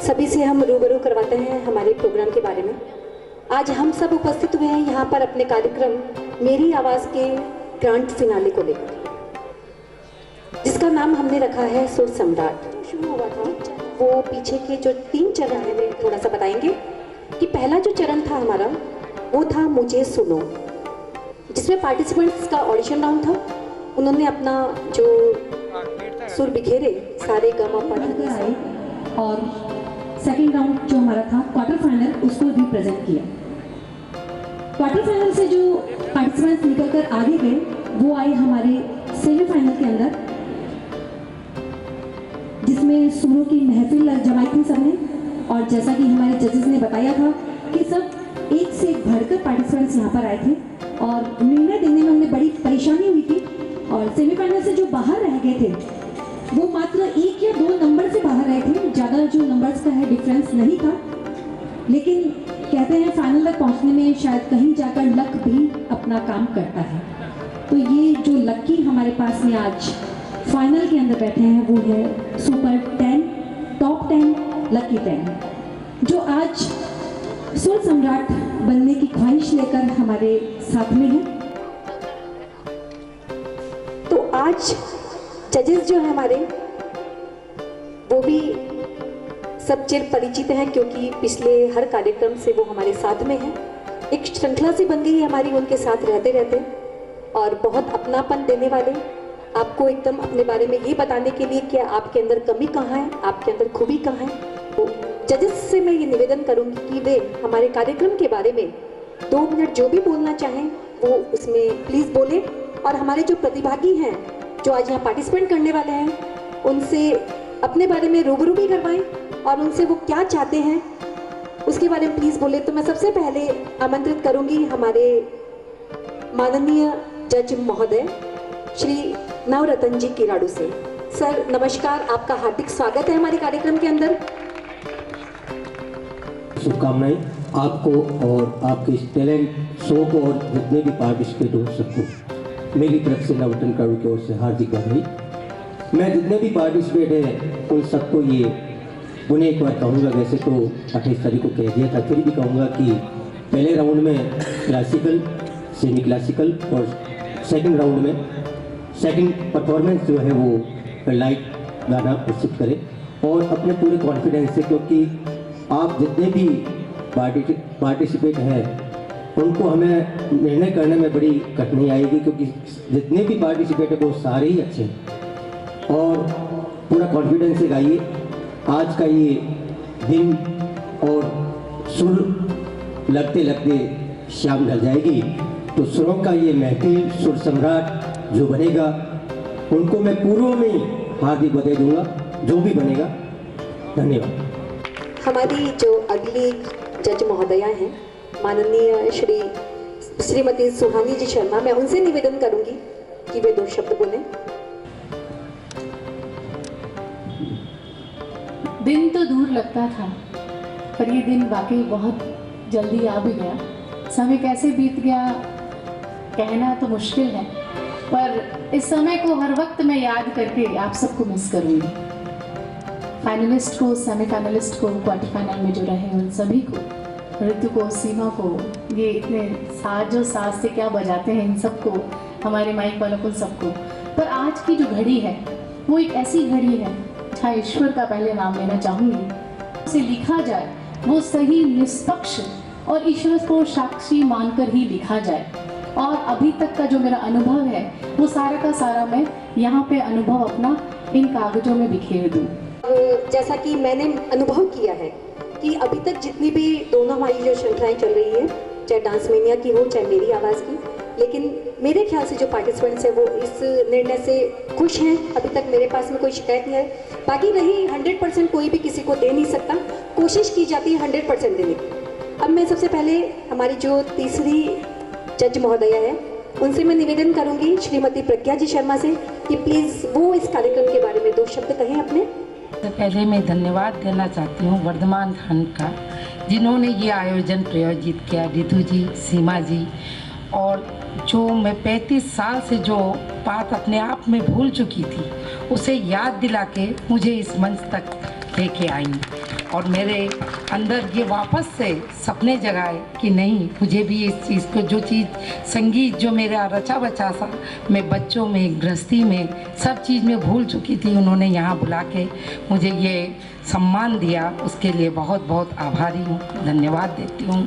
सभी से हम रूबरू करवाते हैं हमारे प्रोग्राम के बारे में। आज हम सब उपस्थित हुए हैं यहाँ पर अपने कार्यक्रम मेरी आवाज़ के ग्रैंड फिनाले को लेकर, जिसका नाम हमने रखा है सुर सम्राट। शुरू हुआ था वो पीछे के जो 3 चरण हैं वे थोड़ा सा बताएंगे कि पहला जो चरण था हमारा वो था मुझे सुनो, जिसमें पार्टिसिपेंट्स का ऑडिशन राउंड था। उन्होंने अपना जो सुर बिखेरे सारे गमा पढ़ आए और सेकेंड राउंड जो हमारा था क्वार्टर फाइनल, उसको रिप्रेजेंट किया। क्वार्टर फाइनल से जो पार्टिसिपेंट्स निकलकर आगे गए वो आए हमारे सेमीफाइनल के अंदर, जिसमें सुरों की महफिल जमाई थी सबने। और जैसा कि हमारे जजेस ने बताया था कि सब एक से एक बढ़कर पार्टिसिपेंट्स यहाँ पर आए थे और निर्णय देने में उन्हें बड़ी परेशानी हुई थी। और सेमीफाइनल से जो बाहर रह गए थे वो मात्र 1 या 2 नंबर से बाहर रहे थे, ज़्यादा जो नंबर्स का है डिफरेंस नहीं था। लेकिन कहते हैं फाइनल तक पहुंचने में शायद कहीं जाकर लक भी अपना काम करता है। तो ये जो लकी हमारे पास में आज फाइनल के अंदर बैठे हैं वो है सुपर 10 टॉप 10 लकी 10, जो आज सुर सम्राट बनने की ख्वाहिश लेकर हमारे साथ में है। तो आज जजेस जो हैं हमारे वो भी सब चिर परिचित हैं, क्योंकि पिछले हर कार्यक्रम से वो हमारे साथ में हैं। एक श्रृंखला सी बन गई है हमारी उनके साथ रहते रहते, और बहुत अपनापन देने वाले, आपको एकदम अपने बारे में ये बताने के लिए कि आपके अंदर कमी कहाँ है, आपके अंदर खूबी कहाँ है। तो जजेस से मैं ये निवेदन करूँगी कि वे हमारे कार्यक्रम के बारे में 2 मिनट जो भी बोलना चाहें वो उसमें प्लीज़ बोलें, और हमारे जो प्रतिभागी हैं जो आज यहाँ पार्टिसिपेट करने वाले हैं उनसे अपने बारे में रूबरू भी करवाएं और उनसे वो क्या चाहते हैं उसके बारे में प्लीज़ बोले। तो मैं सबसे पहले आमंत्रित करूंगी हमारे माननीय जज महोदय श्री नवरतन जी किराड़ू से। सर नमस्कार, आपका हार्दिक स्वागत है हमारे कार्यक्रम के अंदर। शुभकामनाएं आपको और आपके इस टैलेंट शो को और जितने भी पार्टिसिपेट हो सबको मेरी तरफ से नवरतन किराड़ू की ओर से हार्दिक बधाई। मैं जितने भी पार्टिसिपेट हैं उन सबको ये उन्हें एक बार कहूँगा, वैसे तो 28 तारीख को कह दिया था, फिर भी कहूँगा कि पहले राउंड में क्लासिकल, सेमी क्लासिकल और सेकंड राउंड में सेकंड परफॉर्मेंस जो है वो लाइट गाना प्रस्तुत करें और अपने पूरे कॉन्फिडेंस से, क्योंकि आप जितने भी पार्टिसिपेट हैं उनको हमें निर्णय करने में बड़ी कठिनाई आएगी, क्योंकि जितने भी पार्टिसिपेट हैं वो सारे ही अच्छे हैं। और पूरा कॉन्फिडेंस से गाइए। आज का ये दिन और सुर लगते लगते शाम ढल जाएगी, तो सुरों का ये महफिल सुर सम्राट जो बनेगा उनको मैं पूर्व में हार्दिक बधाई दूंगा, जो भी बनेगा। धन्यवाद। हमारी जो अगली जज महोदया हैं माननीय श्रीमती सुहानी जी शर्मा, मैं उनसे निवेदन करूंगी कि वे 2 शब्द बोलें। दिन तो दूर लगता था, पर ये दिन वाकई बहुत जल्दी आ भी गया। समय कैसे बीत गया कहना तो मुश्किल है, पर इस समय को हर वक्त मैं याद करके आप सबको मिस करूँगी। फाइनलिस्ट को, सेमीफाइनलिस्ट को, क्वार्टर फाइनल में जो रहे उन सभी को, ऋतु को, सीमा को, ये इतने साजो साज से क्या बजाते हैं इन सबको, हमारे माइक वालों को, सबको। पर आज की जो घड़ी है वो एक ऐसी घड़ी है जहाँ ईश्वर का पहले नाम लेना चाहूँगी। उसे लिखा जाए वो सही, निष्पक्ष और ईश्वर को साक्षी मानकर ही लिखा जाए। और अभी तक का जो मेरा अनुभव है वो सारा का सारा मैं यहाँ पे अनुभव अपना इन कागजों में बिखेर दूँ। जैसा कि मैंने अनुभव किया है कि अभी तक जितनी भी दोनों हमारी जो श्रृंखलाएं चल रही है, चाहे डांस मेनिया की हो चाहे मेरी आवाज़ की, लेकिन मेरे ख्याल से जो पार्टिसिपेंट्स हैं वो इस निर्णय से खुश हैं। अभी तक मेरे पास में कोई शिकायत नहीं है। बाकी रही 100% कोई भी किसी को दे नहीं सकता, कोशिश की जाती है 100% देने की। अब मैं सबसे पहले हमारी जो तीसरी जज महोदया है उनसे मैं निवेदन करूंगी श्रीमती प्रज्ञा जी शर्मा से कि प्लीज़ वो इस कार्यक्रम के बारे में 2 शब्द कहें अपने। तो पहले मैं धन्यवाद देना चाहती हूँ वर्धमान खान का, जिन्होंने ये आयोजन प्रायोजित किया, रितु जी, सीमा जी, और जो मैं 35 साल से जो बात अपने आप में भूल चुकी थी उसे याद दिला के मुझे इस मंच तक लेके आई और मेरे अंदर ये वापस से सपने जगाए कि नहीं, मुझे भी इस चीज़ को, जो चीज़ संगीत जो मेरा रचा बचा सा मैं बच्चों में, गृहस्थी में, सब चीज़ में भूल चुकी थी, उन्होंने यहाँ बुला के मुझे ये सम्मान दिया, उसके लिए बहुत बहुत आभारी हूँ, धन्यवाद देती हूँ।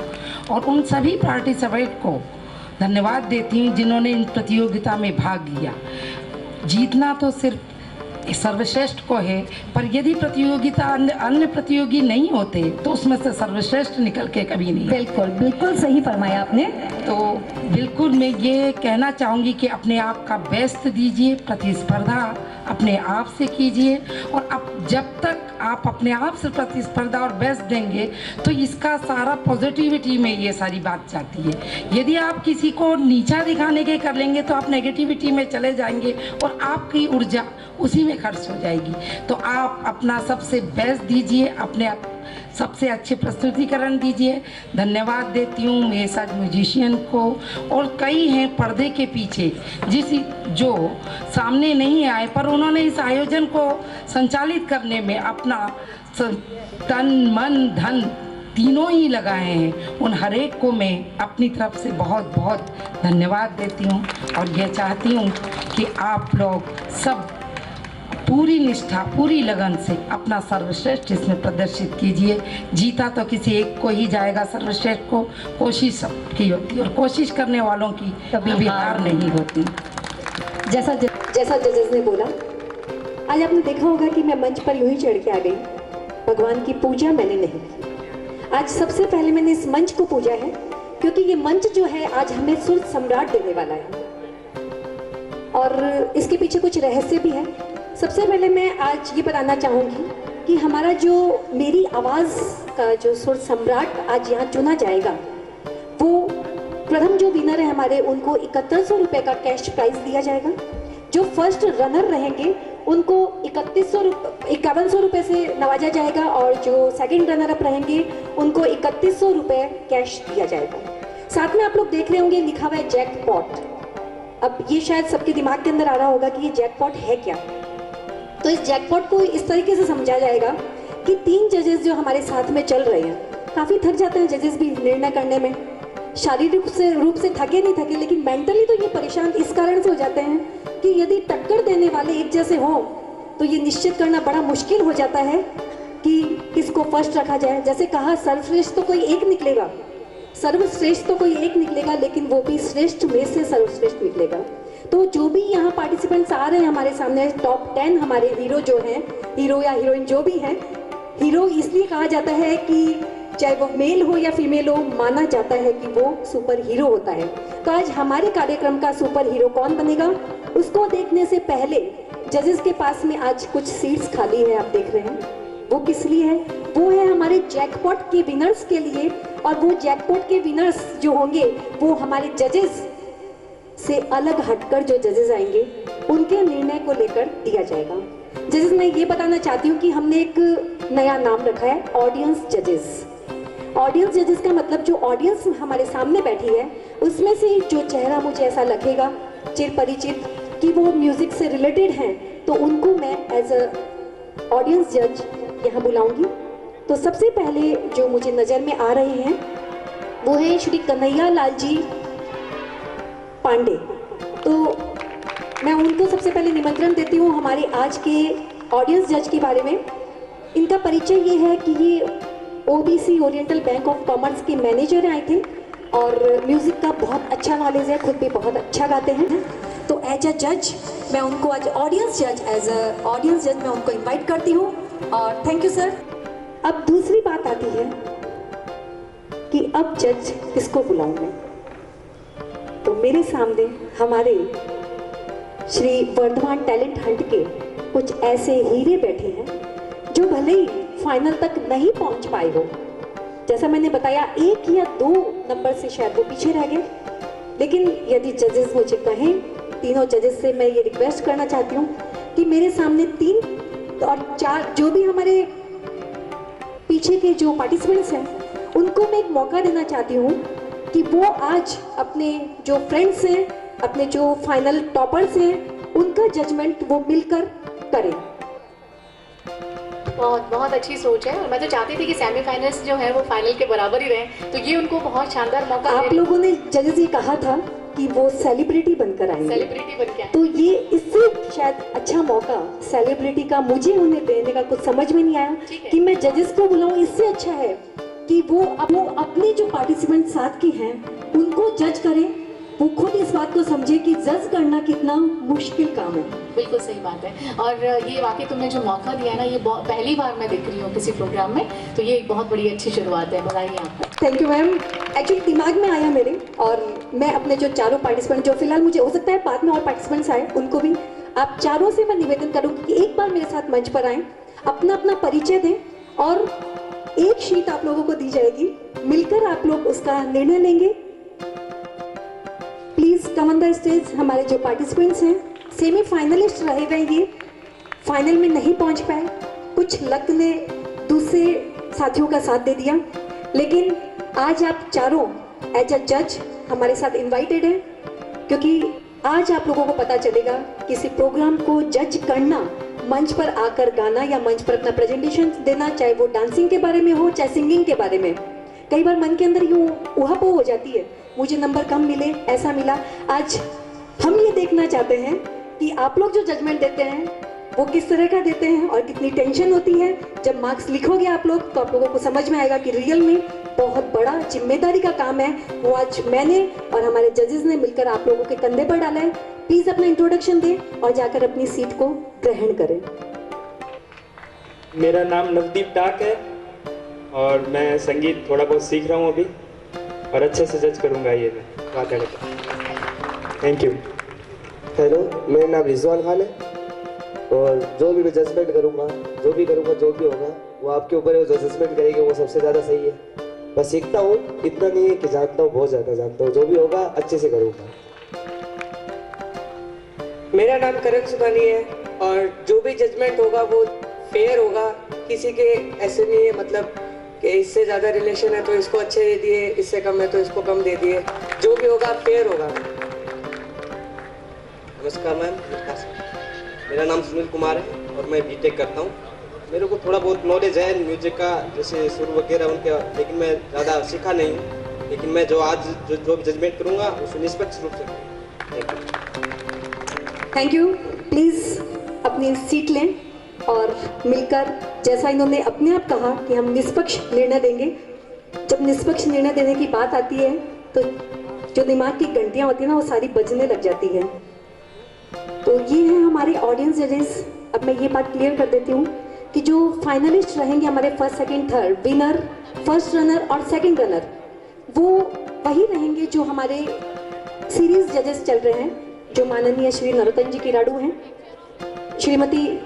और उन सभी पार्टिसिपेंट को धन्यवाद देती हूँ जिन्होंने इन प्रतियोगिता में भाग लिया। जीतना तो सिर्फ सर्वश्रेष्ठ को है, पर यदि प्रतियोगिता अन्य प्रतियोगी नहीं होते तो उसमें से सर्वश्रेष्ठ निकल के कभी नहीं। बिल्कुल बिल्कुल सही फरमाया आपने। तो बिल्कुल मैं ये कहना चाहूँगी कि अपने आप का बेस्ट दीजिए, प्रतिस्पर्धा अपने आप से कीजिए, और अब जब तक आप अपने आप से प्रतिस्पर्धा और बेस्ट देंगे तो इसका सारा पॉजिटिविटी में ये सारी बात जाती है। यदि आप किसी को नीचा दिखाने के कर लेंगे तो आप नेगेटिविटी में चले जाएंगे और आपकी ऊर्जा उसी में खर्च हो जाएगी। तो आप अपना सबसे बेस्ट दीजिए, अपने सबसे अच्छे प्रस्तुतिकरण दीजिए। धन्यवाद देती हूँ मेरे साथ म्यूजिशियन को, और कई हैं पर्दे के पीछे जो सामने नहीं आए पर उन्होंने इस आयोजन को संचालित करने में अपना तन मन धन तीनों ही लगाए हैं। उन हर एक को मैं अपनी तरफ से बहुत बहुत धन्यवाद देती हूँ और यह चाहती हूँ कि आप लोग सब पूरी निष्ठा, पूरी लगन से अपना सर्वश्रेष्ठ इसमें प्रदर्शित कीजिए। जीता तो किसी एक को ही जाएगा, सर्वश्रेष्ठ को कोशिश सबकी होती है और कोशिश करने वालों की कभी हार नहीं होती। जैसा जजेस ने बोला, आज आपने देखा होगा कि मैं मंच पर यूं ही चढ़ के आ गई। भगवान की पूजा मैंने नहीं की। आज सबसे पहले मैंने इस मंच को पूजा है, क्योंकि ये मंच जो है आज हमें सुर सम्राट देने वाला है और इसके पीछे कुछ रहस्य भी है। सबसे पहले मैं आज ये बताना चाहूँगी कि हमारा जो मेरी आवाज़ का जो सुर सम्राट आज यहाँ चुना जाएगा, वो प्रथम जो विनर है हमारे, उनको 3100 रुपये का कैश प्राइज दिया जाएगा। जो फर्स्ट रनर रहेंगे उनको 5100 रुपये से नवाजा जाएगा, और जो सेकंड रनर अप रहेंगे उनको 3100 रुपये कैश दिया जाएगा। साथ में आप लोग देख रहे होंगे लिखा हुआ है जैकपॉट। अब ये शायद सबके दिमाग के अंदर आ रहा होगा कि ये जैकपॉट है क्या। तो इस जैकपॉट को इस तरीके से समझा जाएगा कि 3 जजेस जो हमारे साथ में चल रहे हैं, काफ़ी थक जाते हैं जजेस भी निर्णय करने में, शारीरिक रूप से थके नहीं थके, लेकिन मेंटली तो ये परेशान इस कारण से हो जाते हैं कि यदि टक्कर देने वाले एक जैसे हों तो ये निश्चित करना बड़ा मुश्किल हो जाता है कि किसको फर्स्ट रखा जाए। जैसे कहा, सर्वश्रेष्ठ तो कोई एक निकलेगा, सर्वश्रेष्ठ तो कोई एक निकलेगा, लेकिन वो भी श्रेष्ठ में से सर्वश्रेष्ठ निकलेगा। तो जो भी यहाँ पार्टिसिपेंट्स आ रहे हैं हमारे सामने, टॉप 10 हमारे हीरो जो हैं, हीरो या हीरोइन जो भी हैं, हीरो इसलिए कहा जाता है कि चाहे वो मेल हो या फीमेल हो, माना जाता है कि वो सुपर हीरो होता है। तो आज हमारे कार्यक्रम का सुपर हीरो कौन बनेगा, उसको देखने से पहले जजेस के पास में आज कुछ सीट्स खाली है, आप देख रहे हैं। वो किस लिए है? वो है हमारे जैकपॉट के विनर्स के लिए, और वो जैकपॉट के विनर्स जो होंगे वो हमारे जजेस से अलग हटकर जो जजेस आएंगे उनके निर्णय को लेकर दिया जाएगा। जजेस, मैं ये बताना चाहती हूँ कि हमने एक नया नाम रखा है, ऑडियंस जजेस। ऑडियंस जजेस का मतलब जो ऑडियंस हमारे सामने बैठी है उसमें से जो चेहरा मुझे ऐसा लगेगा चिर परिचित कि वो म्यूजिक से रिलेटेड हैं, तो उनको मैं एज अ ऑडियंस जज यहाँ बुलाऊंगी। तो सबसे पहले जो मुझे नज़र में आ रहे हैं वो है श्री कन्हैया लाल जी पांडे। तो मैं उनको सबसे पहले निमंत्रण देती हूँ हमारे आज के ऑडियंस जज के बारे में। इनका परिचय ये है कि ये OBC oriental bank of commerce के मैनेजर आए थे और म्यूज़िक का बहुत अच्छा नॉलेज है, खुद भी बहुत अच्छा गाते हैं। तो एज अ जज मैं उनको आज ऑडियंस जज मैं उनको इनवाइट करती हूँ, और थैंक यू सर। अब दूसरी बात आती है कि अब जज किसको बुलाऊं मैं। तो मेरे सामने हमारे श्री वर्धमान टैलेंट हंट के कुछ ऐसे हीरे बैठे हैं जो भले ही फाइनल तक नहीं पहुंच पाए हो। जैसा मैंने बताया 1 या 2 नंबर से शायद वो पीछे रह गए, लेकिन यदि जजेस मुझे कहें, तीनों जजेस से मैं ये रिक्वेस्ट करना चाहती हूँ कि मेरे सामने 3 और 4 जो भी हमारे पीछे के जो पार्टिसिपेंट्स हैं उनको मैं एक मौका देना चाहती हूँ कि वो आज अपने जो फ्रेंड्स हैं, अपने जो फाइनल टॉपर्स हैं, उनका जजमेंट वो मिलकर करें। बहुत बहुत अच्छी सोच है और मैं तो चाहती थी कि सेमीफाइनल्स जो है वो फाइनल के बराबर ही रहें, तो ये उनको बहुत शानदार मौका आप लोगों ने जजेस ये कहा था कि वो सेलिब्रिटी बनकर आएंगे, सेलिब्रिटी बन के आए। तो ये इससे शायद अच्छा मौका सेलिब्रिटी का मुझे उन्हें देने का कुछ समझ में नहीं आया ठीक है। कि मैं जजेस को बुलाऊं। इससे अच्छा है कि वो अपने जो पार्टिसिपेंट साथ के हैं उनको जज करें, वो खुद इस बात को समझे कि जज करना कितना मुश्किल काम है। बिल्कुल सही बात है और ये वाकई तुमने जो मौका दिया ना, ये पहली बार मैं देख रही हूँ किसी प्रोग्राम में, तो ये एक बहुत बड़ी अच्छी शुरुआत है, बधाई आपको। Thank you ma'am. एक्चुअली दिमाग में आया मेरे, और मैं अपने जो चारों पार्टिसिपेंट, जो फिलहाल मुझे हो सकता है बाद में और पार्टिसिपेंट्स आए, उनको भी आप चारों से मैं निवेदन करूँगी कि एक बार मेरे साथ मंच पर आएँ, अपना अपना परिचय दें और एक शीट आप लोगों को दी जाएगी, मिलकर आप लोग उसका निर्णय लेंगे। Please come on the stage. हमारे जो पार्टिसिपेंट्स हैं, सेमीफाइनलिस्ट रहे गए, ये फाइनल में नहीं पहुंच पाए, कुछ लक ने दूसरे साथियों का साथ दे दिया, लेकिन आज आप चारों एज अ जज हमारे साथ इनवाइटेड हैं, क्योंकि आज आप लोगों को पता चलेगा किसी प्रोग्राम को जज करना, मंच पर आकर गाना या मंच पर अपना प्रेजेंटेशन देना, चाहे वो डांसिंग के बारे में हो चाहे सिंगिंग के बारे में। कई बार मन के अंदर यूँ उहापोह हो जाती है, मुझे नंबर कम मिले, ऐसा मिला। आज हम ये देखना चाहते हैं कि आप लोग जो जजमेंट देते हैं वो किस तरह का देते हैं और कितनी टेंशन होती है। जब मार्क्स लिखोगे आप लोग, तो आप लोगों को समझ में आएगा कि रियल में बहुत बड़ा जिम्मेदारी का काम है, वो आज मैंने और हमारे जजेस ने मिलकर आप लोगों के कंधे पर डाला है। प्लीज अपना इंट्रोडक्शन दें और जाकर अपनी सीट को ग्रहण करें। मेरा नाम नवदीप टाक है और मैं संगीत थोड़ा बहुत सीख रहा हूँ अभी, और अच्छे से जज करूँगा ये मैं बात करता। Thank you. हेलो, मेरा नाम रिजवान खान है और जो भी मैं जजमेंट करूँगा, जो भी होगा वो आपके ऊपर है, वो जजमेंट करेंगे वो सबसे ज़्यादा सही है। बस सीखता हूँ, इतना नहीं है कि जानता हूँ, बहुत ज़्यादा जानता हूँ। जो भी होगा अच्छे से करूँगा। मेरा नाम करण सुखानी है और जो भी जजमेंट होगा वो फेयर होगा, किसी के ऐसे नहीं है मतलब कि इससे ज़्यादा रिलेशन है तो इसको अच्छे दे दिए, इससे कम है तो इसको कम दे दिए, जो भी होगा फेयर होगा। नमस्कार मैम, मेरा नाम सुनील कुमार है और मैं बीटेक करता हूँ। मेरे को थोड़ा बहुत नॉलेज है म्यूजिक का, जैसे सुर वगैरह उनके, लेकिन मैं ज़्यादा सीखा नहीं हूँ। लेकिन मैं जो आज जो जजमेंट करूँगा उसको निष्पक्ष रूप से करूँगा। Thank you. प्लीज अपनी सीट लें और मिलकर, जैसा इन्होंने अपने आप कहा कि हम निष्पक्ष निर्णय देंगे। जब निष्पक्ष निर्णय देने की बात आती है तो जो दिमाग की घंटियां होती है ना, वो सारी बजने लग जाती है। तो ये हैं हमारे ऑडियंस जजेस। अब मैं ये बात क्लियर कर देती हूँ कि जो फाइनलिस्ट रहेंगे हमारे first second third, winner, first runner और सेकंड रनर, वो वही रहेंगे जो हमारे सीरीज जजेस चल रहे हैं, जो माननीय श्री नरोत्तम जी किराड़ू हैं, श्रीमती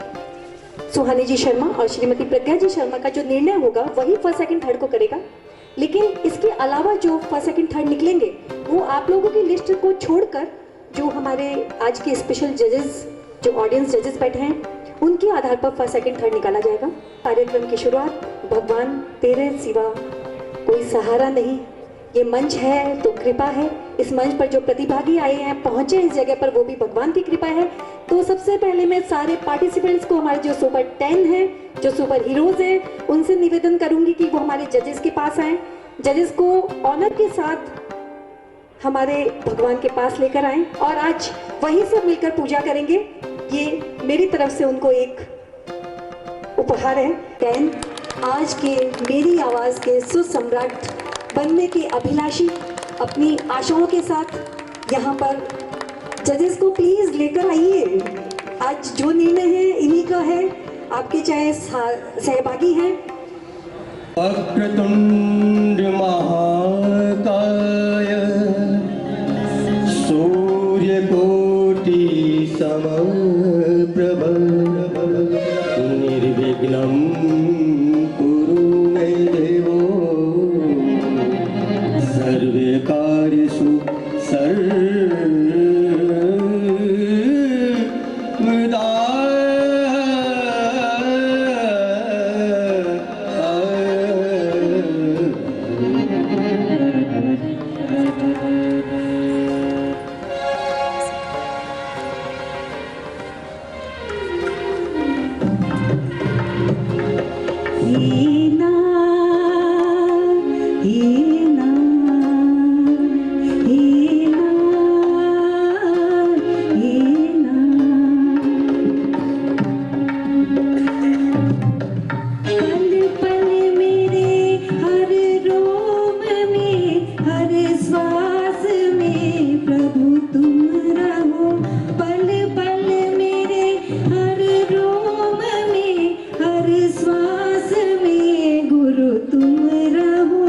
सुहानी जी शर्मा और श्रीमती प्रज्ञा जी शर्मा का जो निर्णय होगा वही फर्स्ट सेकंड थर्ड को करेगा। लेकिन इसके अलावा जो फर्स्ट सेकंड थर्ड निकलेंगे वो आप लोगों की लिस्ट को छोड़कर जो हमारे आज के स्पेशल जजेस, जो ऑडियंस जजेस बैठे हैं, उनके आधार पर फर्स्ट सेकंड थर्ड निकाला जाएगा। कार्यक्रम की शुरुआत, भगवान तेरे सिवा कोई सहारा नहीं, ये मंच है तो कृपा है। इस मंच पर जो प्रतिभागी आए हैं, पहुंचे इस जगह पर, वो भी भगवान की कृपा है। तो सबसे पहले मैं सारे पार्टिसिपेंट्स को, हमारे जो सुपर 10 हैं, जो सुपर हीरोज हैं, उनसे निवेदन करूंगी कि वो हमारे जजेस के पास आए, जजेस को ऑनर के साथ हमारे भगवान के पास लेकर आए और आज वहीं से मिलकर पूजा करेंगे। ये मेरी तरफ से उनको एक उपहार है। 10 आज के मेरी आवाज के सुसम्राट बनने के अभिलाषी अपनी आशाओं के साथ यहाँ पर जजेस को प्लीज लेकर आइए। आज जो निर्णय है इन्हीं का है, आपके चाहे सहभागी हैं। वक्रतुंड महाकाय सूर्यकोटि समप्रभ निर्विघ्नं कुरु मे देवो सर्वे कार्येषु सर्वदा। हीना हीना हीना हीना पल पल मेरे हर रोम में हर श्वास में प्रभु तुम रहो पल पल मेरे हर रोम में हर श्वास में गुरु तुम रहो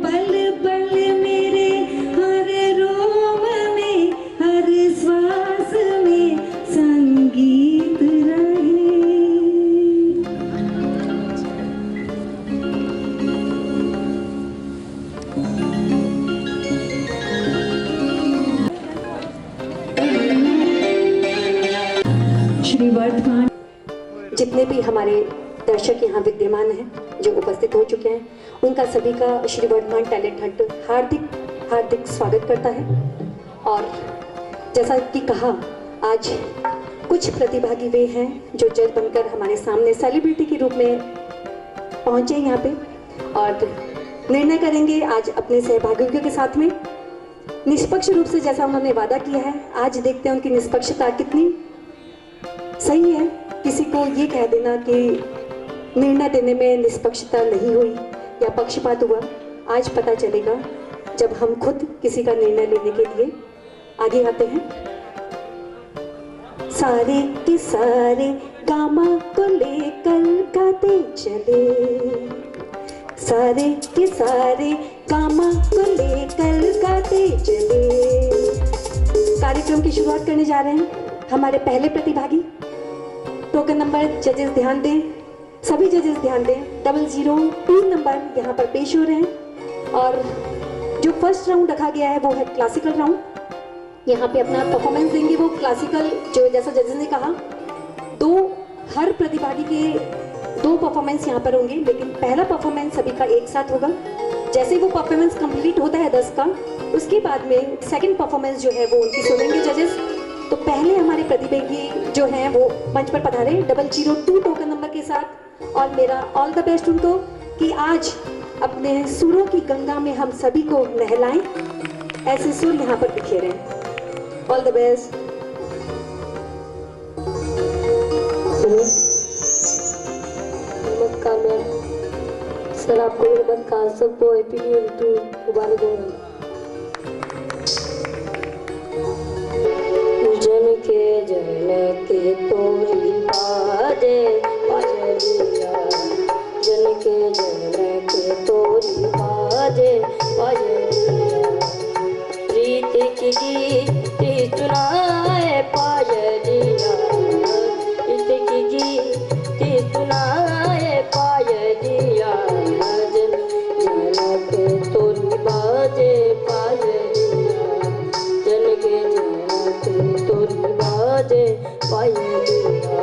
पल पल मेरे हर रोम में हर श्वास में संगीत रहे। श्री वर्धमान जितने भी हमारे दर्शक यहाँ विद्यमान हैं जो उपस्थित हो चुके हैं उनका सभी का श्री वर्धमान टैलेंट हंट हार्दिक हार्दिक स्वागत करता है। और जैसा कि कहा आज कुछ प्रतिभागी वे हैं जो जज बनकर हमारे सामने सेलिब्रिटी के रूप में पहुंचे यहाँ पे और निर्णय करेंगे आज अपने सहभागियों के साथ में निष्पक्ष रूप से जैसा उन्होंने वादा किया है। आज देखते हैं उनकी निष्पक्षता कितनी सही है। किसी को ये कह देना कि निर्णय देने में निष्पक्षता नहीं हुई या पक्षपात हुआ आज पता चलेगा जब हम खुद किसी का निर्णय लेने के लिए आगे आते हैं। सारे के सारे गामा को लेकर गाते चले सारे के सारे गामा को लेकर गाते चले। कार्यक्रम की शुरुआत करने जा रहे हैं हमारे पहले प्रतिभागी। टोकन नंबर जजेस ध्यान दें, सभी जजेस ध्यान दें। 002 नंबर यहाँ पर पेश हो रहे हैं और जो फर्स्ट राउंड रखा गया है वो है क्लासिकल राउंड। यहाँ पे अपना परफॉर्मेंस देंगे वो क्लासिकल जो जैसा जजेस ने कहा हर प्रतिभागी के 2 परफॉर्मेंस यहाँ पर होंगे लेकिन पहला परफॉर्मेंस सभी का एक साथ होगा। जैसे वो परफॉर्मेंस कंप्लीट होता है 10 का उसके बाद में सेकंड परफॉर्मेंस जो है वो उनकी सुनेंगे जजेस। तो पहले हमारे प्रतिभागी जो हैं वो मंच पर पधारे 002 टोकन नंबर के साथ और मेरा ऑल द बेस्ट उनको कि आज अपने सुरों की गंगा में हम सभी को नहलाएं। ऐसे सुर यहाँ पर बिखेरें। All the best. नमस्कार मैम, सर आपको नमस्कार, सबको हैप्पी न्यू ईयर टू मुबारक हो। जन के तोरी बाजे बाजरिया जन के तोरी बाजे बाजरिया प्रीत की गीत सुनाए पायलिया प्रीत की गीत सुनाए पायलिया जन के तोरी बाजे पायलिया जन के तोरी बाजे पायलिया।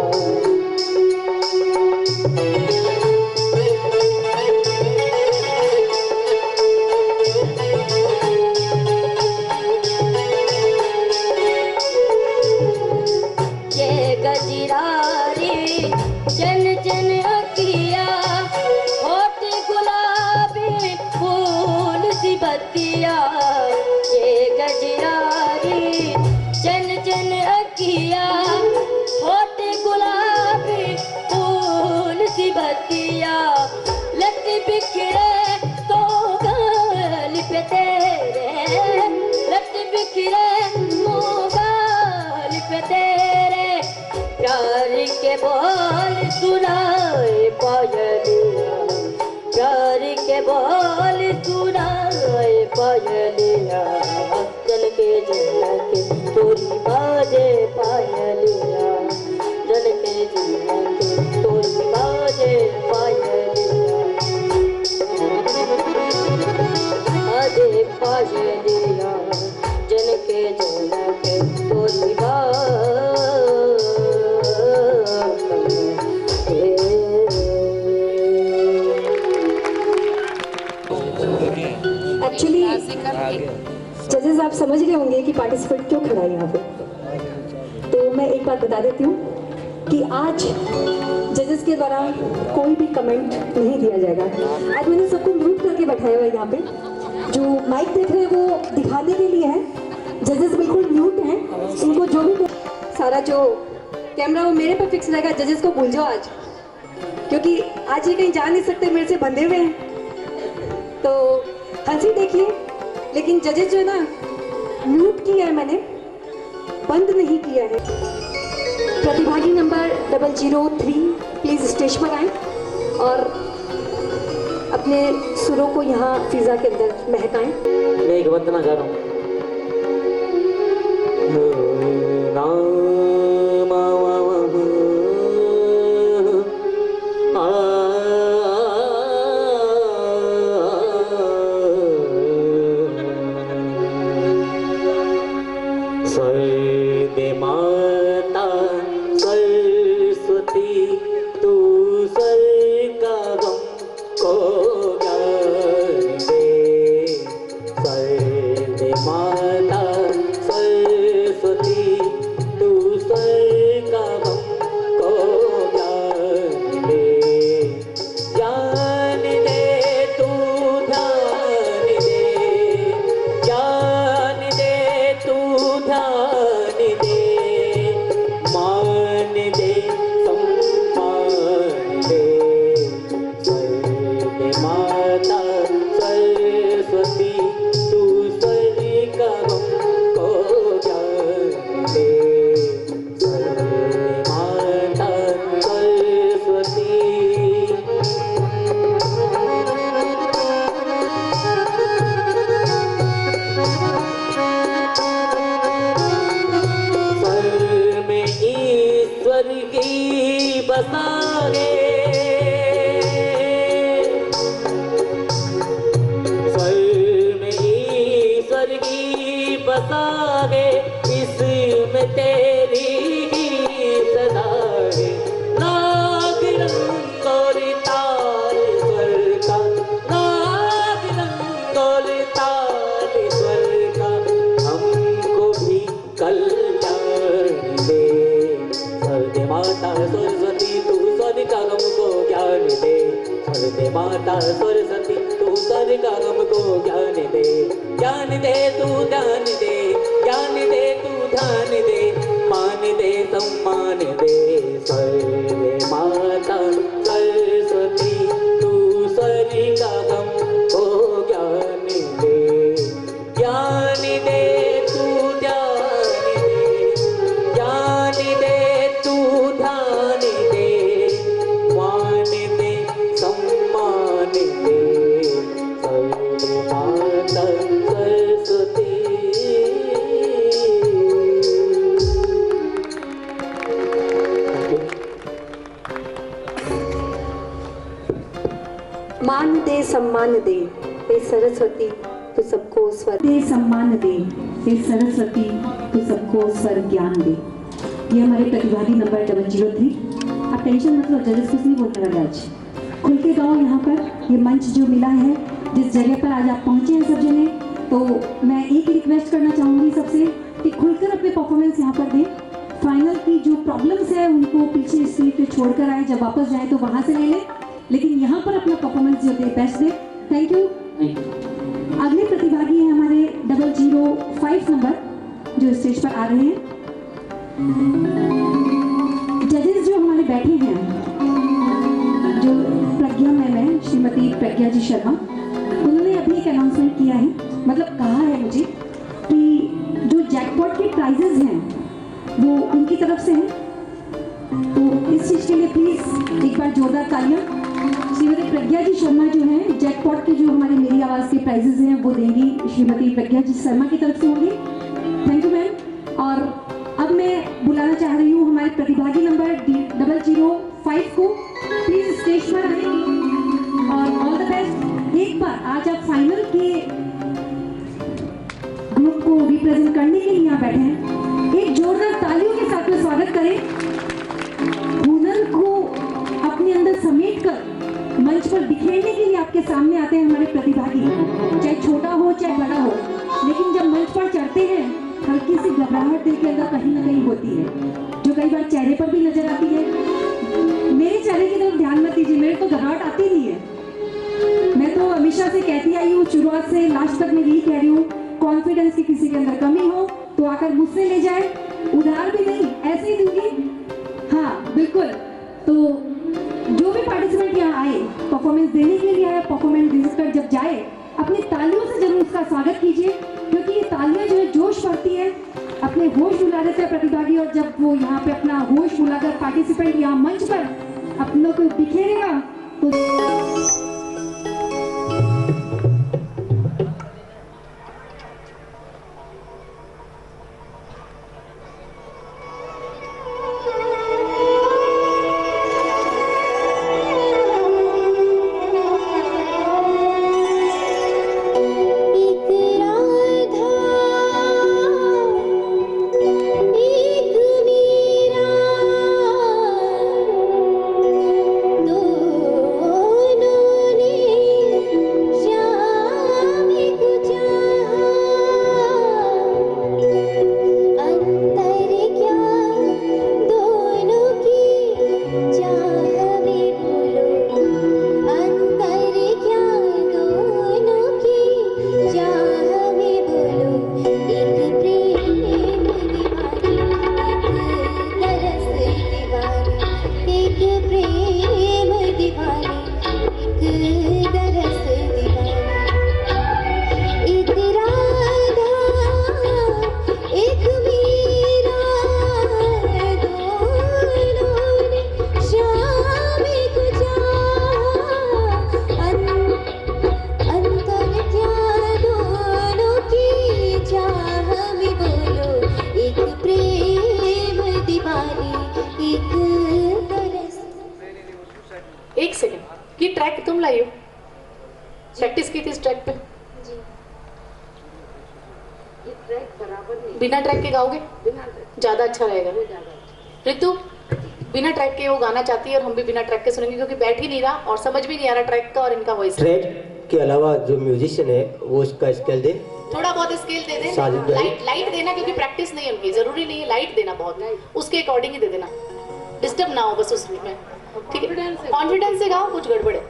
जन जन अखिया होठ गुलाबी फूल सी बत्तिया ये गजरारी जन जन अखिया होठ गुलाबी फूल सी बत्तिया लट बिखरे तो गाल पे तेरे लट बिखरे तो गाल पे तेरे प्यार के बोल सुनाए पायलिया प्यार के बोल सुनाए पायलिया जन के तोरी बाजे पायलिया जन के तोरी बाजे पायलिया बाजे पायलिया जन के तोरी एक्चुअली जजेस आप समझ रहे होंगे कि पार्टिसिपेंट क्यों खड़ा है यहाँ पे। तो मैं एक बात बता देती हूँ कि आज जजेस के द्वारा कोई भी कमेंट नहीं दिया जाएगा। आज मैंने सबको म्यूट करके बैठाया हुआ है यहाँ पे। जो माइक देख रहे हैं वो दिखाने के लिए है, जजेस बिल्कुल म्यूट हैं। इनको जो भी सारा जो कैमरा वो मेरे पे फिक्स रहेगा। जजेस को भूल जाओ आज, क्योंकि आज ये कहीं जा नहीं सकते, मेरे से बंधे हुए हैं। तो हंसी देखिए, लेकिन जजेस जो है ना म्यूट किया है मैंने, बंद नहीं किया है। प्रतिभागी नंबर 003 प्लीज स्टेज पर आए और अपने सुरों को यहाँ फिजा के अंदर महकाएं। मैं एक वंदना गा रहा हूँ। माता सरस्वती तू सर का हमको ज्ञान दे, ज्ञान दे तू ध्यान दे, ज्ञान दे तू ध्यान दे, मान दे सम्मान दे। सर्वे माता सरस्वती तू सर का हमको ज्ञान दे, ज्ञान दे तू ध्यान दे, ज्ञान दे तू ध्यान दे, मान दे सम्मान दे। सर्वे माता सरस्वती। मान दे सम्मान दे हे सरस्वती तू सबको स्वर दे, सम्मान दे हे सरस्वती तू सबको स्वर ज्ञान दे। ये हमारे प्रतिभागी नंबर 003। आप टेंशन मत लो, जजेस कुछ नहीं बोलने लगा। आज खुल के गाओ। यहाँ पर ये मंच जो मिला है, जिस जगह पर आज आप पहुँचे हैं सब जने, तो मैं एक रिक्वेस्ट करना चाहूँगी सबसे कि खुलकर अपने परफॉर्मेंस यहाँ पर दें। फाइनल की जो प्रॉब्लम्स है उनको पीछे स्टेज पे छोड़कर आए, जब वापस जाए तो वहाँ से ले लें, लेकिन यहाँ पर अपना परफॉर्मेंस जो दे बेस्ट दे। Thank you. अगले प्रतिभागी हैं हमारे 005 नंबर जो स्टेज पर आ रहे हैं। जजेस जो हमारे बैठे हैं, जो प्रज्ञा मैम है, श्रीमती प्रज्ञा जी शर्मा, उन्होंने अभी एक अनाउंसमेंट किया है, मतलब कहा है मुझे कि जो जैकपॉट के प्राइजेस हैं वो उनकी तरफ से हैं। तो इस चीज़ के लिए प्लीज़ एक बार जोरदार तालियां। श्रीमती प्रज्ञा जी शर्मा जो हैं, जैकपॉट के जो हमारी मेरी आवाज़ के प्राइजेस हैं वो देंगी श्रीमती प्रज्ञा जी शर्मा की तरफ से होंगे। Thank you ma'am. और अब मैं बुलाना चाह रही हूँ हमारे प्रतिभागी नंबर 005 को, प्लीज स्टेज पर आए और ऑल द बेस्ट। एक बार आज आप फाइनल के ग्रुप को रिप्रेजेंट करने के लिए यहाँ बैठे हैं, एक जोरदार तालियों के साथ में स्वागत करें। हुनर को अपने अंदर समेट कर मंच पर बिखेरने के लिए आपके सामने आते हैं हमारे प्रतिभागी, चाहे छोटा हो चाहे बड़ा हो, लेकिन जब मंच पर चढ़ते हैं हल्की सी घबराहट दिल के अंदर कहीं ना कहीं होती है, जो कई बार चेहरे पर भी नजर आती है। मेरे चेहरे की तरफ ध्यान मत दीजिए, मेरे तो घबराहट आती नहीं है। मैं तो हमेशा से कहती आई हूँ, शुरुआत से लास्ट तक मैं यही कह रही हूँ, कॉन्फिडेंस की किसी के अंदर कमी हो तो आकर मुझसे ले जाए, उधार भी नहीं, ऐसे ही दूंगी। हाँ बिल्कुल। तो जो भी पार्टिसिपेंट यहाँ आए, परफॉर्मेंस देने के लिए आए, परफॉर्मेंस देकर जब जाए, अपनी तालियों से जरूर उसका स्वागत कीजिए, क्योंकि ये तालियां जो है जोश भरती है, अपने होश भुला देते हैं प्रतिभागी। और जब वो यहाँ पे अपना होश भुलाकर पार्टिसिपेंट यहाँ मंच पर अपनों को बिखेरेगा तो ये ट्रैक तुम लाई हो, प्रैक्टिस की थी इस ट्रैक पे? जी, ये ट्रैक बराबर नहीं, बिना ट्रैक के गाओगे ज्यादा अच्छा रहेगा। ऋतु बिना ट्रैक के वो गाना चाहती है और हम भी बिना ट्रैक के सुनेंगे, क्योंकि बैठ ही नहीं रहा और समझ भी नहीं आ रहा ट्रैक का और इनका वॉइस। ट्रैक के अलावा जो म्यूजिशियन है वो उसका स्केल दे, थोड़ा बहुत स्केल दे दे, साजिद भाई। लाइट देना, क्योंकि प्रैक्टिस नहीं है उनकी, जरूरी नहीं है लाइट देना, बहुत उसके अकॉर्डिंग ही दे देना, डिस्टर्ब ना हो बस उसमें। ठीक है, कॉन्फिडेंस से गाओ, कुछ गड़बड़ है।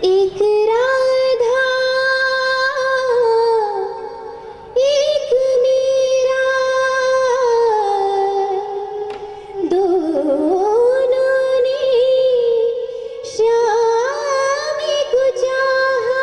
एक राधा एक मीरा, दोनों ने श्याम को चाहा,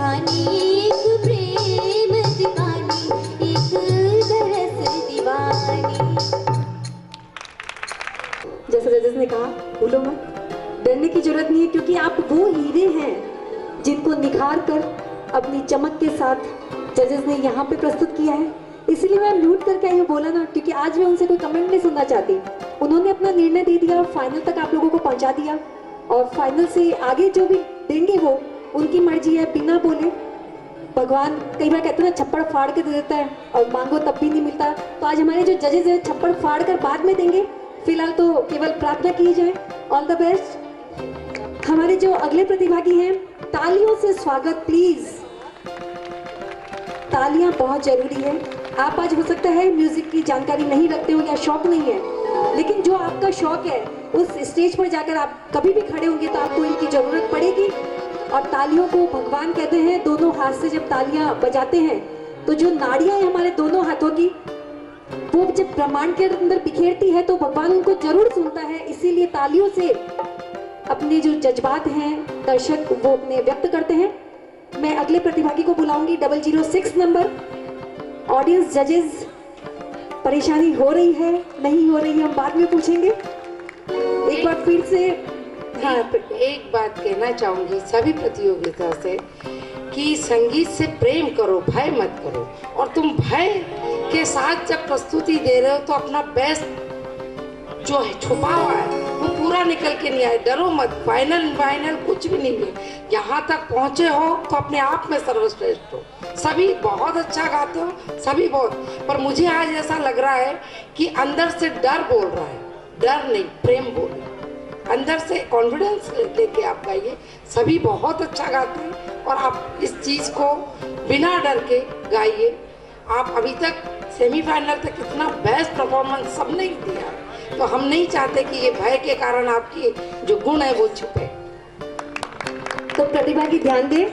दीवानी, एक प्रेम दीवानी, एक दरस दीवानी। जैसे जजेस ने कहा, भूलो मत, डरने की जरूरत नहीं है, क्योंकि आप वो हीरे हैं जिनको निखार कर अपनी चमक के साथ जजेस ने यहाँ पे प्रस्तुत किया है। इसलिए मैं म्यूट करके आई हूँ, बोला ना, क्योंकि आज मैं उनसे कोई कमेंट नहीं सुनना चाहती। उन्होंने अपना निर्णय दे दिया, फाइनल तक आप लोगों को पहुँचा दिया, और फाइनल से आगे जो भी देंगे वो उनकी मर्जी है, बिना बोले। भगवान कई बार कहते हैं ना, छप्पड़ फाड़ के दे देता है और मांगो तब भी नहीं मिलता। तो आज हमारे जो जजेस हैं छप्पड़ फाड़ कर बाद में देंगे, फिलहाल तो केवल प्रार्थना की जाए। All the best. हमारे जो अगले प्रतिभागी हैं, तालियों से स्वागत प्लीज। तालियां बहुत जरूरी है। आप आज हो सकता है म्यूजिक की जानकारी नहीं रखते हो या शौक नहीं है, लेकिन जो आपका शौक है उस स्टेज पर जाकर आप कभी भी खड़े होंगे तो आपको इनकी जरूरत पड़ेगी। और तालियों को भगवान कहते हैं, दोनों हाथ से जब तालियां बजाते हैं तो जो नाड़ियां हैं हमारे दोनों हाथों की, वो जब ब्रह्मांड के अंदर बिखेरती है तो भगवान उनको जरूर सुनता है। इसीलिए तालियों से अपने जो जज्बात हैं दर्शक वो अपने व्यक्त करते हैं। मैं अगले प्रतिभागी को बुलाऊंगी, 006 नंबर। ऑडियंस जजेस, परेशानी हो रही है नहीं हो रही है हम बाद में पूछेंगे। एक बार फिर से एक बात कहना चाहूंगी सभी प्रतियोगिता से कि संगीत से प्रेम करो, भय मत करो। और तुम भय के साथ जब प्रस्तुति दे रहे हो तो अपना बेस्ट जो है छुपा हुआ है वो पूरा निकल के नहीं आए। डरो मत, फाइनल कुछ भी नहीं है। यहाँ तक पहुँचे हो तो अपने आप में सर्वश्रेष्ठ हो। सभी बहुत अच्छा गाते हो, सभी बहुत, पर मुझे आज ऐसा लग रहा है कि अंदर से डर बोल रहा है। डर नहीं, प्रेम बोल रहा है। अंदर से कॉन्फिडेंस लेके आप गाइए। सभी बहुत अच्छा गाते हैं और आप इस चीज़ को बिना डर के गाइए। आप अभी तक सेमीफाइनल तक इतना बेस्ट परफॉर्मेंस सबने ही दिया, तो हम नहीं चाहते कि ये भय के कारण आपकी जो गुण है वो छुपे। तो प्रतिभागी ध्यान दें,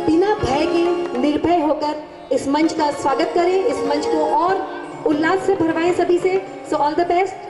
बिना भय के निर्भय होकर इस मंच का स्वागत करें, इस मंच को और उल्लास से भरवाएं सभी से। So all the best.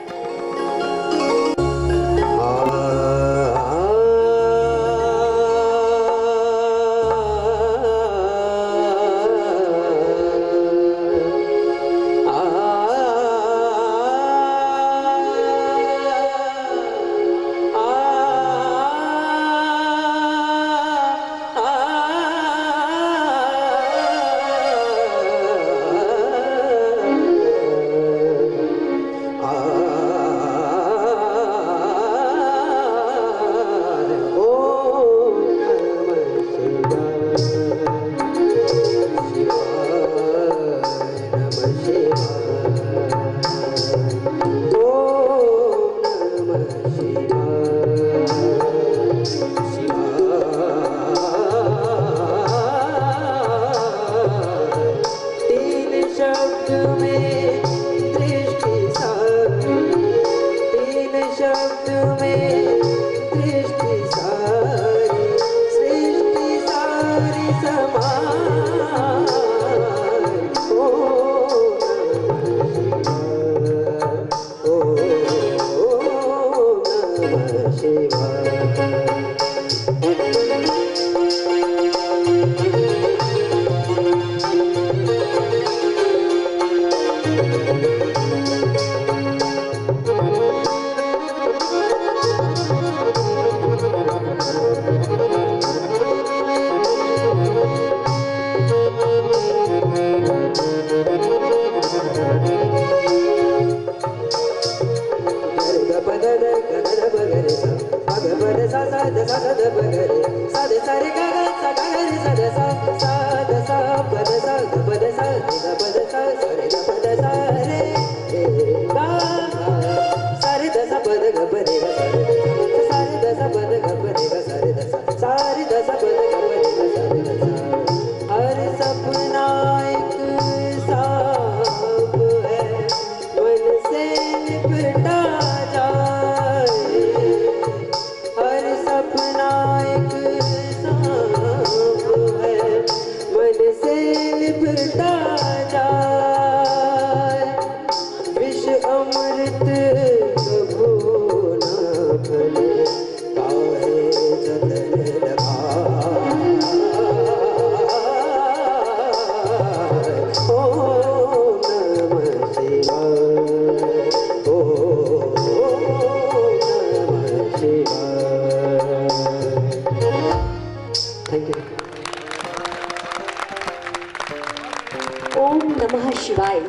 नमः शिवाय।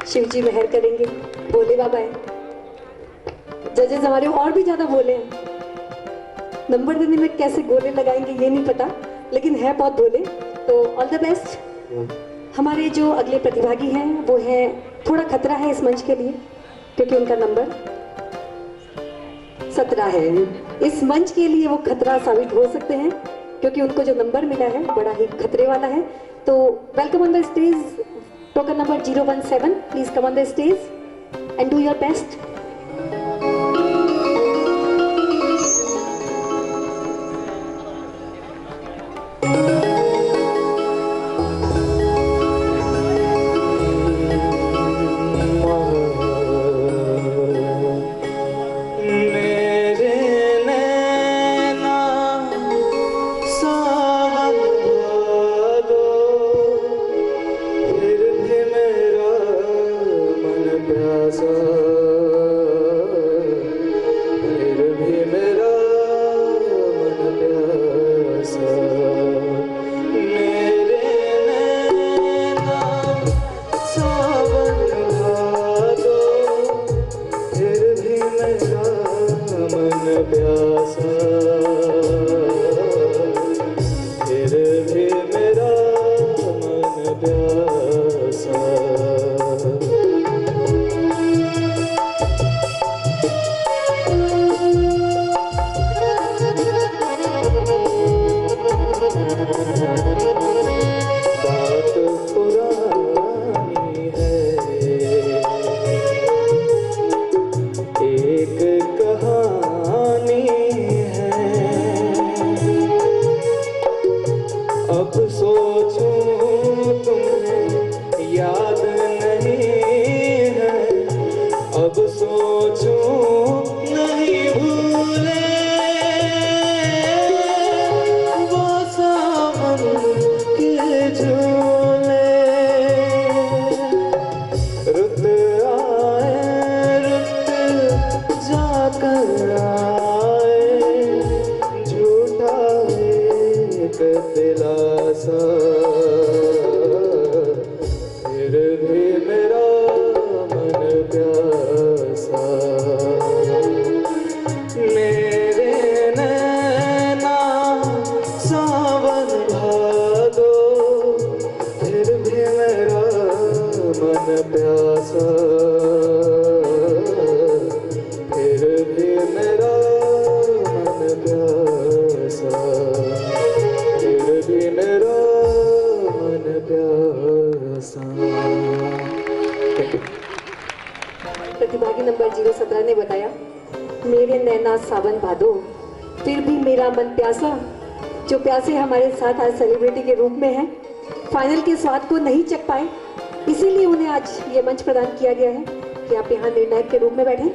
शिव जी मेहर करेंगे, बोले बाबा है। जजेस हमारे और भी ज्यादा बोले हैं, नंबर देने में कैसे गोले लगाएंगे ये नहीं पता, लेकिन है बहुत बोले। तो ऑल द बेस्ट। हमारे जो अगले प्रतिभागी हैं वो है, थोड़ा खतरा है इस मंच के लिए क्योंकि उनका नंबर 17 है। इस मंच के लिए वो खतरा साबित हो सकते हैं क्योंकि उनको जो नंबर मिला है बड़ा ही खतरे वाला है। तो welcome on the stage token number 017, please come on the stage and do your best. प्रतिभागी नंबर 017 ने बताया, मेरे नैना सावन भादो फिर भी मेरा मन प्यासा। जो प्यासे हमारे साथ आज सेलिब्रिटी के रूप में हैं, फाइनल के स्वाद को नहीं चख पाए, इसीलिए उन्हें आज ये मंच प्रदान किया गया है कि आप यहाँ निर्णायक के रूप में बैठे।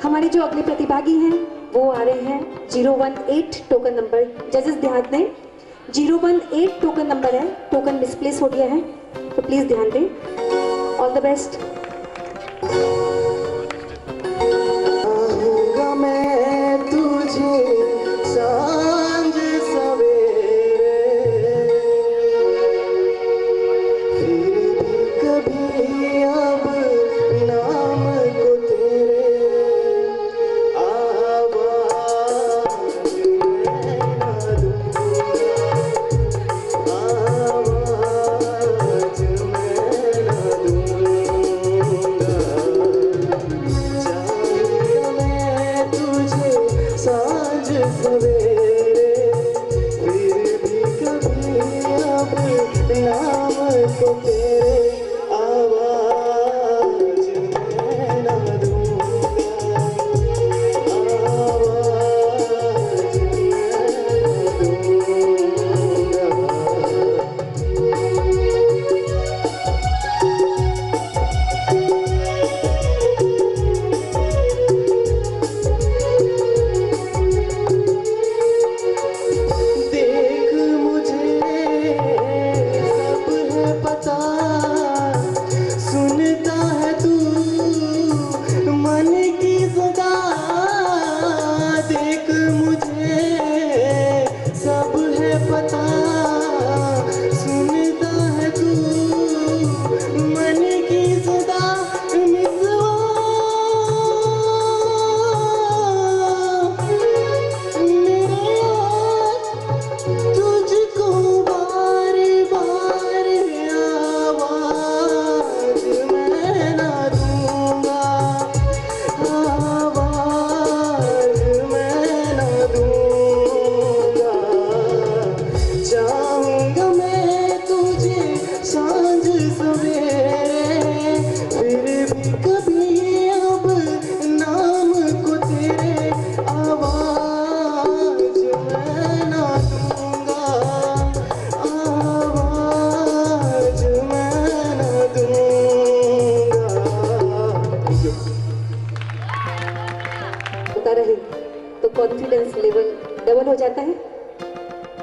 हमारे जो अगले प्रतिभागी हैं वो आ रहे हैं 018 टोकन नंबर। जजेस ध्यान दें, 018 टोकन नंबर है, टोकन मिसप्लेस हो गया है, तो प्लीज ध्यान दें। All the best. पता सुनता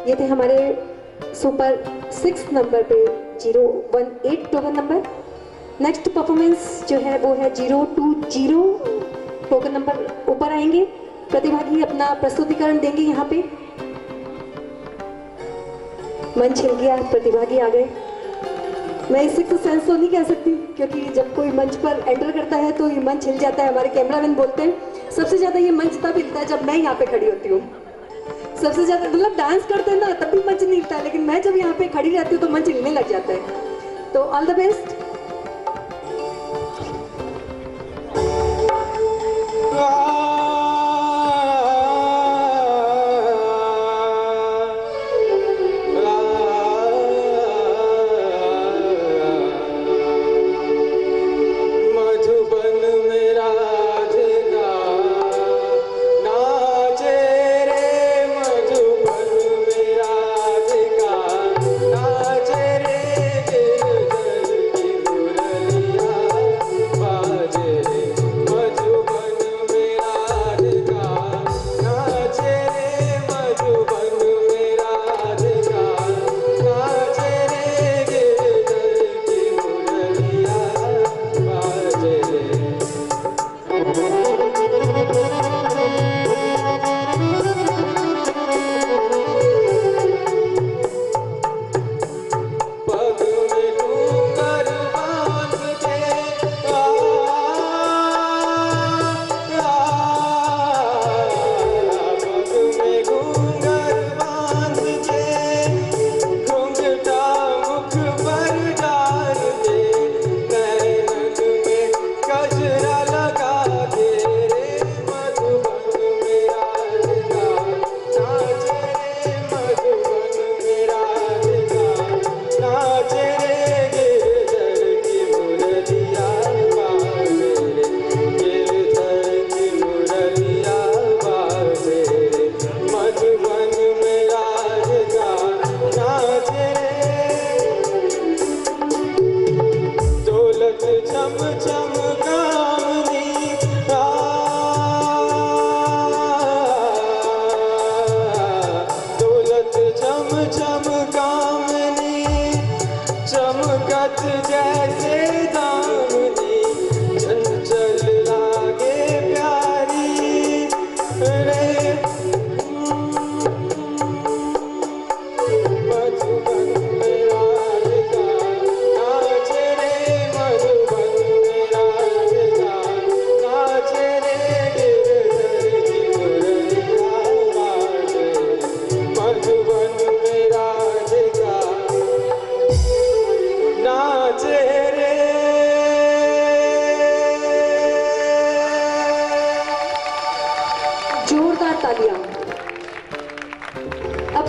ये थे हमारे सुपर 6 नंबर पे 018 टोकन नंबर। नेक्स्ट परफॉर्मेंस जो है वो है 020 टोकन नंबर ऊपर आएंगे। प्रतिभागी अपना प्रस्तुतिकरण देंगे यहाँ पे। मंच हिल गया, प्रतिभागी आ गए। मैं इसे तो सेंस तो नहीं कह सकती क्योंकि जब कोई मंच पर एंटर करता है तो ये मंच हिल जाता है। हमारे कैमरामैन बोलते हैं सबसे ज्यादा ये मंच तब हिलता है जब मैं यहाँ पे खड़ी होती हूँ। सबसे ज्यादा मतलब डांस करते हैं ना तब भी मंच नहीं हिलता है, लेकिन मैं जब यहाँ पे खड़ी रहती हूँ तो मंच हिलने लग जाता है। तो ऑल द बेस्ट।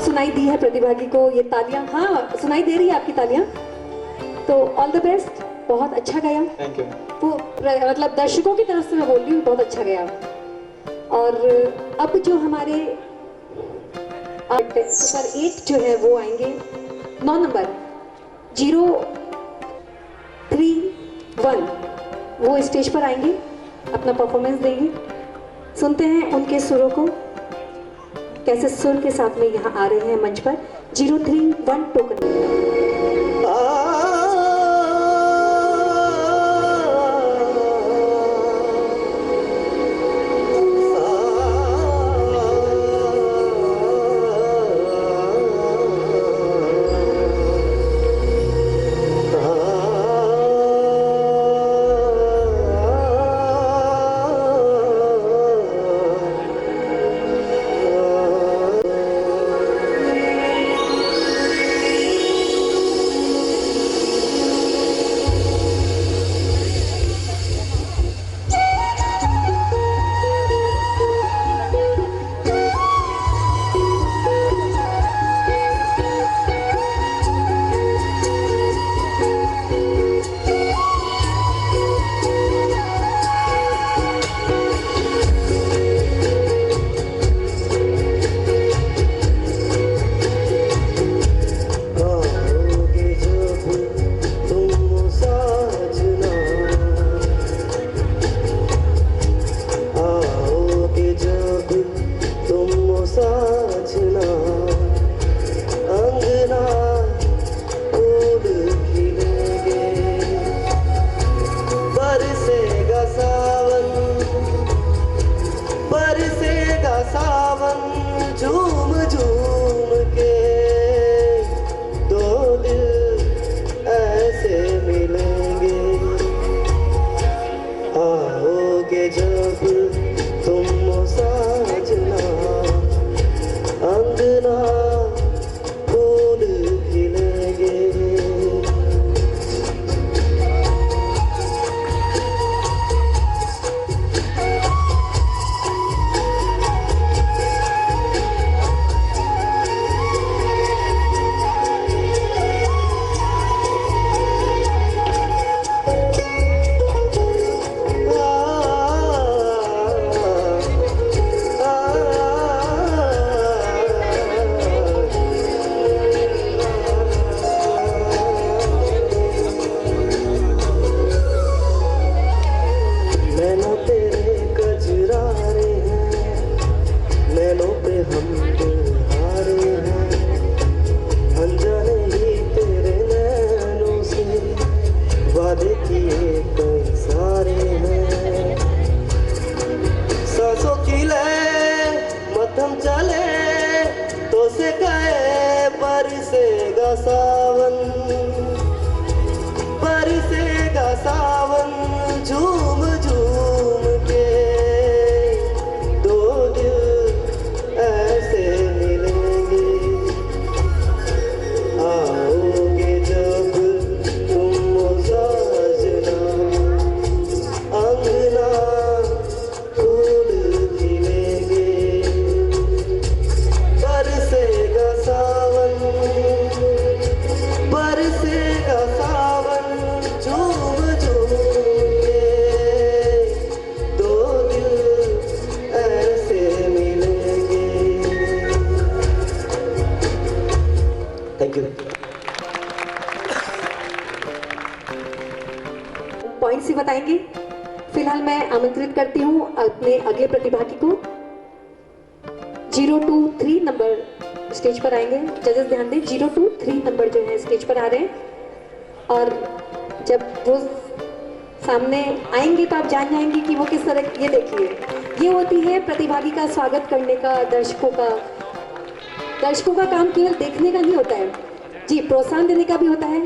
सुनाई दी है प्रतिभागी को ये तालियां। हाँ सुनाई दे रही है आपकी तालियां। तो ऑल द बेस्ट, बहुत अच्छा गया। Thank you. वो मतलब दर्शकों की तरफ से मैं बोल रही हूँ, बहुत अच्छा गया। और अब जो हमारे सुपर 8 जो है वो आएंगे 9 नंबर 031, वो स्टेज पर आएंगे, अपना परफॉर्मेंस देंगे। सुनते हैं उनके सुरों को, कैसे सुर के साथ में यहाँ आ रहे हैं मंच पर। 031 टोकन। सावन, बरसेगा सावन, झूम झूम के दो दिल ऐसे मिलेंगे। आओगे जब तुम साजना, अंगना फूल खिलेंगे। बरसेगा सावन, बरसेगा सावन, झूम झूम के दो दिल ऐसे मिलेंगे। Thank you. पॉइंट्स ही बताएंगे। फिलहाल मैं आमंत्रित करती हूँ अपने अगले प्रतिभागी को। 023 नंबर स्टेज पर आएंगे। जजेस ध्यान दें, 023 नंबर जो है स्टेज पर आ रहे हैं और जब वो सामने आएंगे तो आप जान जाएंगे कि वो किस तरह। ये देखिए, ये होती है प्रतिभागी का स्वागत करने का। दर्शकों का काम केवल देखने का नहीं होता है जी, प्रोत्साहन देने का भी होता है।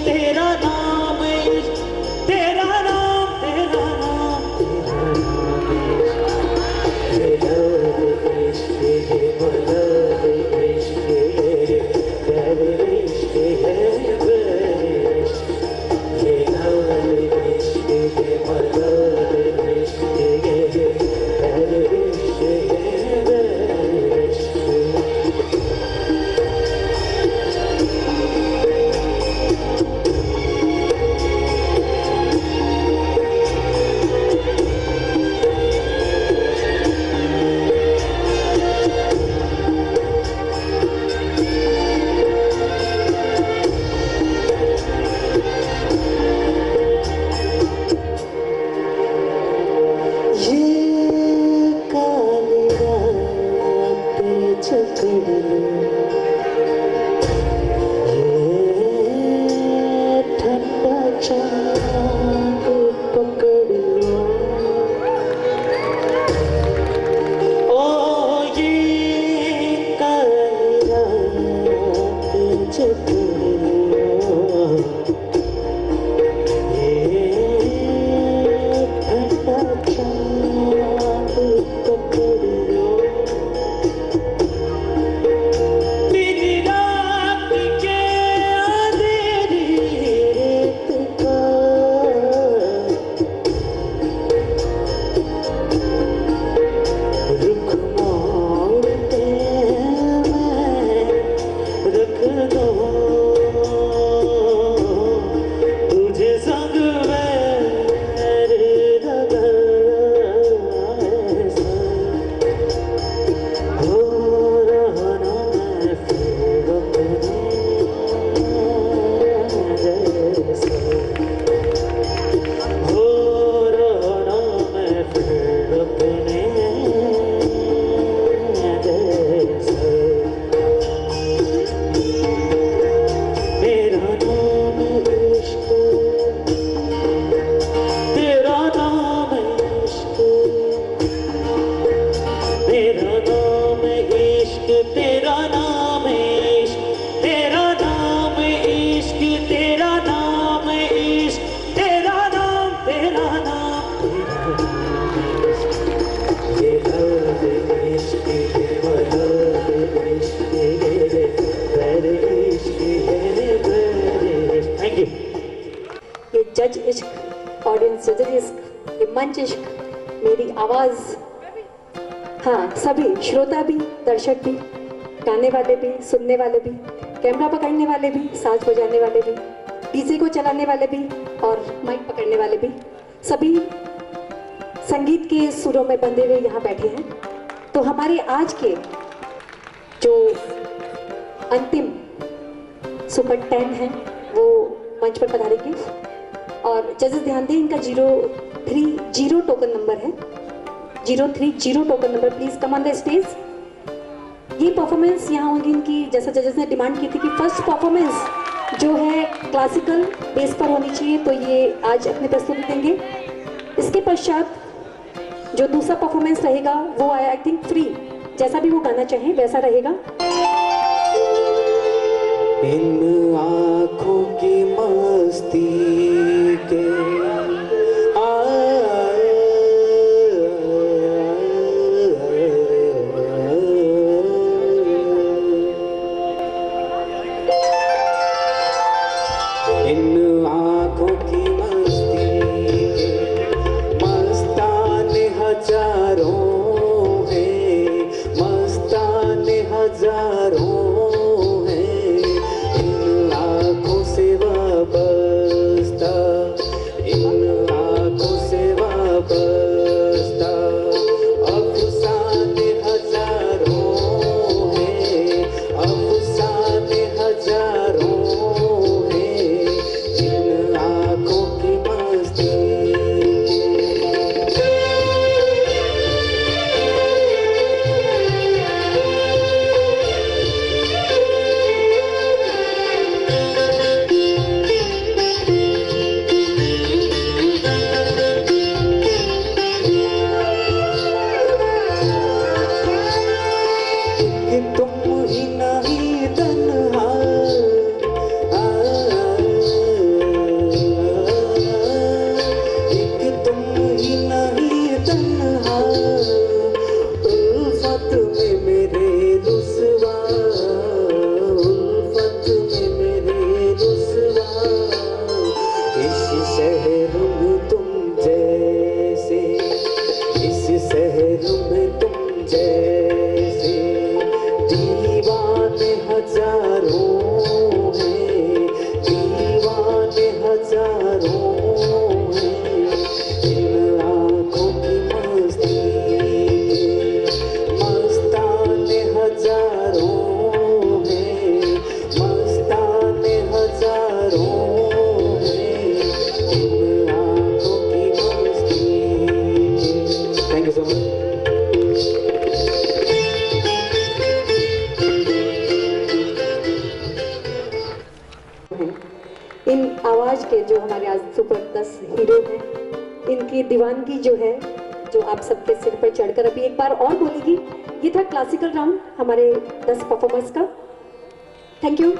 तेरा नाम, तेरा नाम, तेरा इश्क, ऑडियंस जजेस इश्क, ये मंच इश्क, मेरी आवाज़, हाँ सभी श्रोता भी, दर्शक भी, गाने वाले भी, सुनने वाले भी, कैमरा पकड़ने वाले भी, साज बजाने वाले भी, डीजे को चलाने वाले भी और माइक पकड़ने वाले भी, सभी संगीत के सुरों में बंधे हुए यहाँ बैठे हैं। तो हमारे आज के जो अंतिम सुपर 10 हैं वो मंच पर पधारेंगे और जजेस ध्यान दें, इनका 030 टोकन नंबर है, 030 token number, please come on the stage. ये परफॉर्मेंस यहाँ होगी इनकी, जैसा जजेस ने डिमांड की थी कि फर्स्ट परफॉर्मेंस जो है क्लासिकल बेस पर होनी चाहिए, तो ये आज अपनी प्रस्तुति देंगे। इसके पश्चात जो दूसरा परफॉर्मेंस रहेगा वो आई थिंक फ्री, जैसा भी वो गाना चाहें वैसा रहेगा। इन आँखों की मस्ती के इन आँखों की मस्ती के मस्ताने हजारों हैं, मस्ताने हजारों हैं, इन आँखों से वाबस्ता, इन आँखों से वाबस्ता, अफसाने हजारों हैं, अफसाने हजारों हैं, इन आँखों की मस्ती। कि तुम ही नहीं तन्हा, कि तुम ही नहीं तन्हा, उल्फत में मेरे रुसवा, उल्फत में मेरे रुसवा, इस शहर में तुम जैसे, इस शहर में तुम जैसे दीवाने हजारों हैं, दीवाने हजारों हैं, इन आँखों की मस्ती के मस्ताने हजारों हैं, मस्ताने हजारों हैं, इन आँखों की मस्ती के। Thank you so much. इन आवाज़ के जो हमारे आज सुपर 10 हीरो हैं, इनकी दीवानगी जो है, जो आप सबके सिर पर चढ़कर अभी एक बार और बोलेगी। ये था क्लासिकल राउंड हमारे 10 परफॉर्मर्स का। Thank you.